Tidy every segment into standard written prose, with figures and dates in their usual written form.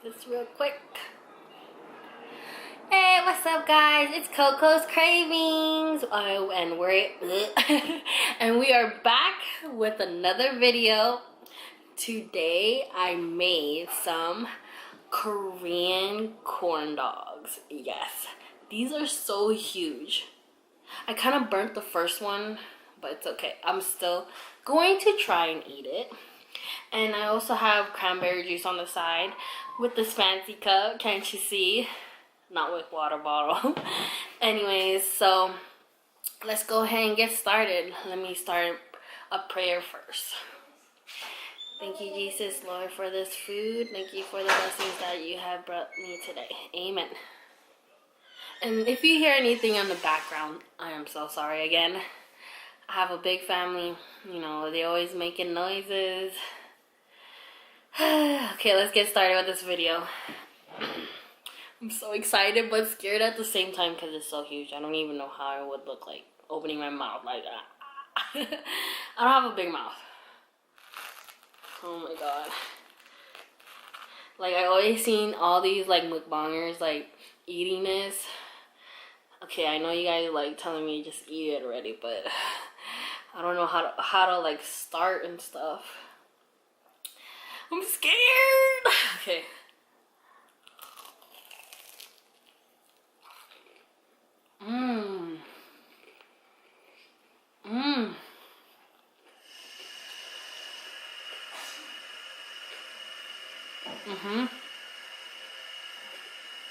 this real quick. Hey, what's up, guys? It's Coco's Cravings. Oh, and we're and we are back with another video. Today, I made some Korean corn dogs. Yes, these are so huge. I kind of burnt the first one, but it's okay. I'm still going to try and eat it. And I also have cranberry juice on the side with this fancy cup. Can't you see? Not with water bottle. Anyways, so let's go ahead and get started. Let me start a prayer first. Thank you, Jesus, Lord, for this food. Thank you for the blessings that you have brought me today. Amen. And if you hear anything in the background, I am so sorry again. I have a big family. You know, they're always making noises. Okay, let's get started with this video. I'm so excited but scared at the same time because it's so huge. I don't even know how I would look like opening my mouth like that. I don't have a big mouth. Oh my god. Like, I always seen all these like mukbangers like eating this. Okay, I know you guys like telling me just eat it already, but I don't know how to like start and stuff. I'm scared. Okay.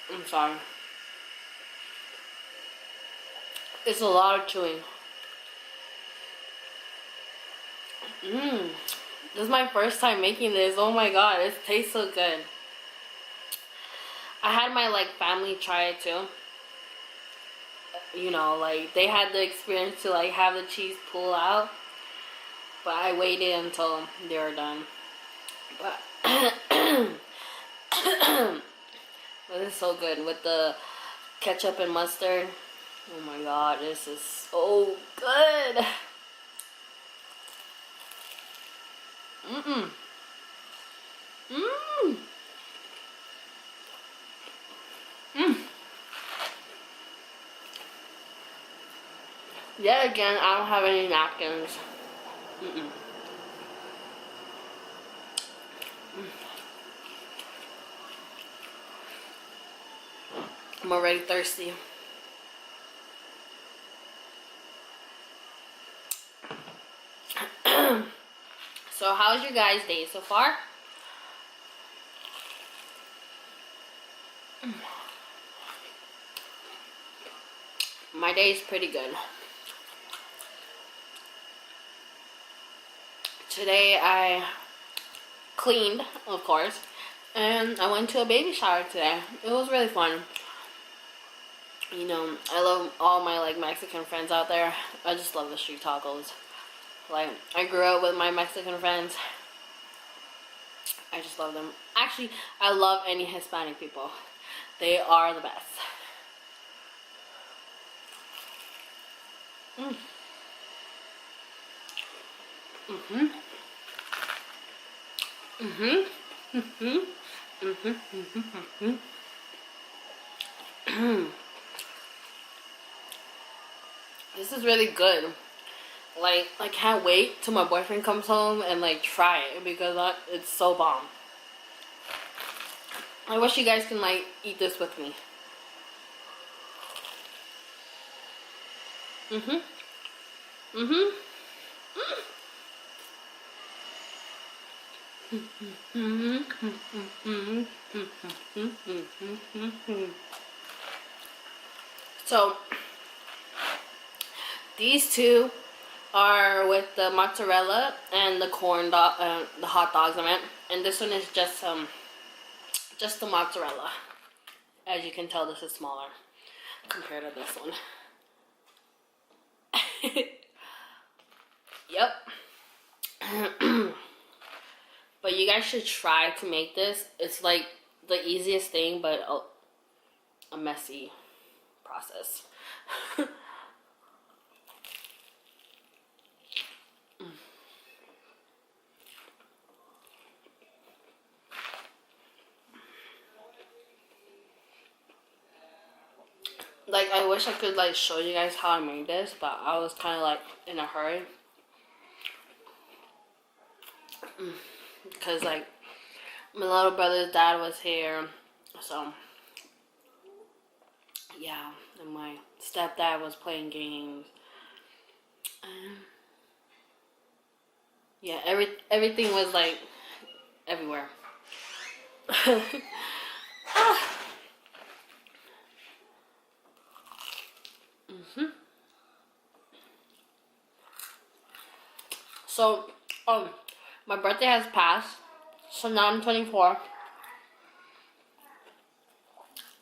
I'm sorry. It's a lot of chewing. This is my first time making this. Oh my god, it tastes so good. I had my like family try it too. You know, like they had the experience to like have the cheese pull out, but I waited until they were done. But but it's so good with the ketchup and mustard. Oh my god, this is so good. Yet again, I don't have any napkins. I'm already thirsty. So how's your guys' day so far? My day is pretty good. Today I cleaned, of course, and I went to a baby shower today. It was really fun. You know, I love all my like Mexican friends out there. I just love the street tacos. Like, I grew up with my Mexican friends. I just love them. Actually, I love any Hispanic people. They are the best. This is really good. Like, I can't wait till my boyfriend comes home and like try it because it's so bomb. I wish you guys can like eat this with me. So these two are with the mozzarella and the corn dog, the hot dogs I meant, and this one is just the mozzarella. As you can tell, this is smaller compared to this one. Yep. But you guys should try to make this. It's like the easiest thing, but a messy process. Like, I wish I could like show you guys how I made this, but I was kind of like in a hurry. Because like my little brother's dad was here, so yeah, and my stepdad was playing games. Yeah, everything was like everywhere. So, my birthday has passed, so now I'm 24.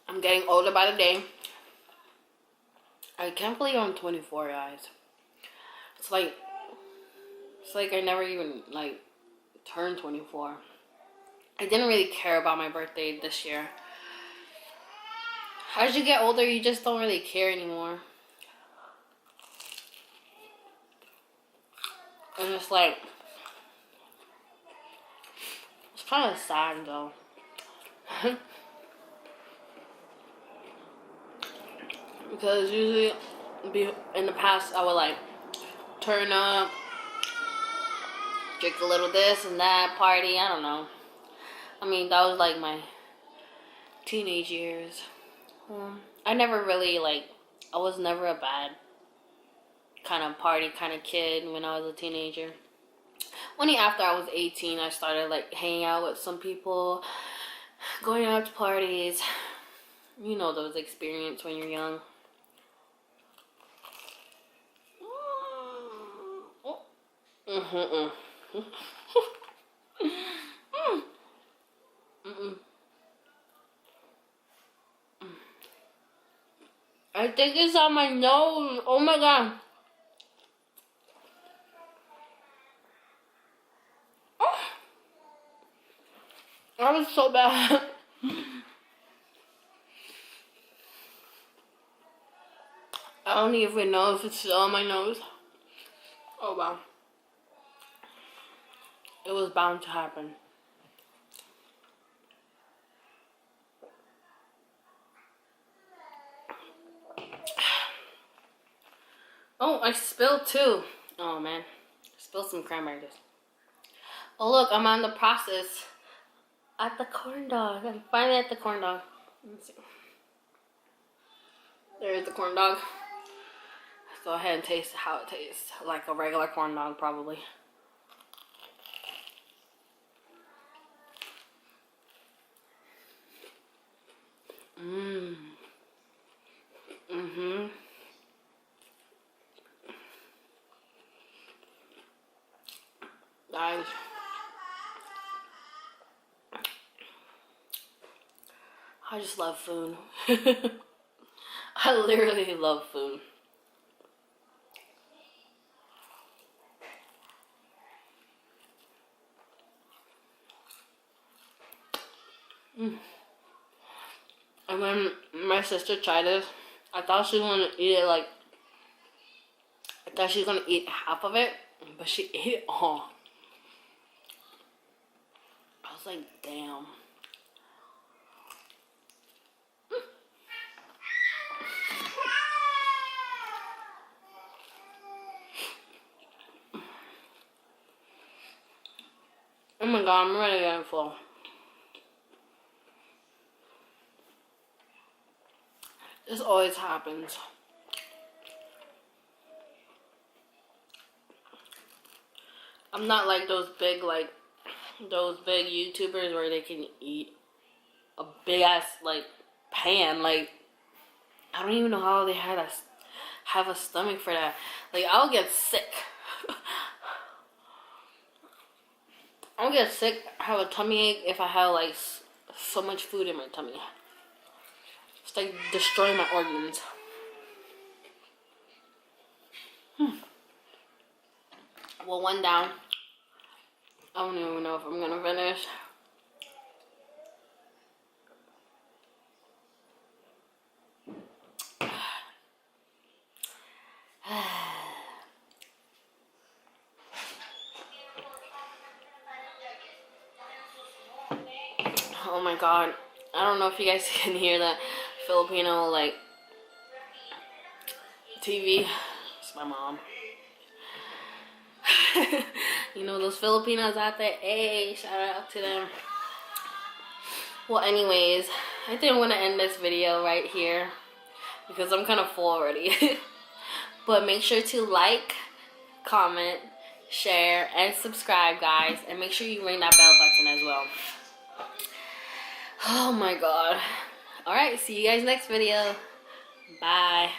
I'm getting older by the day. I can't believe I'm 24, guys. It's like I never even like turned 24. I didn't really care about my birthday this year. As you get older, you just don't really care anymore. And it's like, it's kind of sad though. Because usually in the past I would like turn up, drink a little this and that, party, I don't know. I mean, that was like my teenage years. I never really like, I was never a bad kind of party kind of kid when I was a teenager. Only after I was 18 I started like hanging out with some people, going out to parties. You know those experiences when you're young. I think it's on my nose. Oh my god. Oh, that was so bad. I don't even know if it's still on my nose. Oh wow. It was bound to happen. Oh, I spilled too. Oh man. I spilled some cranberry juice. Oh look, I'm on the process at the corn dog. I'm finally at the corn dog. Let's see. There's the corn dog. Let's go ahead and taste how it tastes. Like a regular corn dog, probably. Guys, I just love food. I literally love food. And when my sister tried this, I thought she was gonna eat it like, I thought she was gonna eat half of it, but she ate it all. I was like, damn. Oh my god, I'm ready to get full. This always happens. I'm not like those big YouTubers where they can eat a big ass like pan. Like, I don't even know how they have a stomach for that. Like, I'll get sick. I'll get sick, have a tummy ache if I have like so much food in my tummy. It's like destroying my organs. Well, one down. I don't even know if I'm gonna finish. Oh my god. I don't know if you guys can hear that Filipino like TV. It's my mom. You know, those Filipinos out there, hey, shout out to them. Well, anyways, I think I'm gonna end this video right here because I'm kind of full already. But make sure to like, comment, share, and subscribe, guys. And make sure you ring that bell button as well. Oh my god. Alright, see you guys next video. Bye.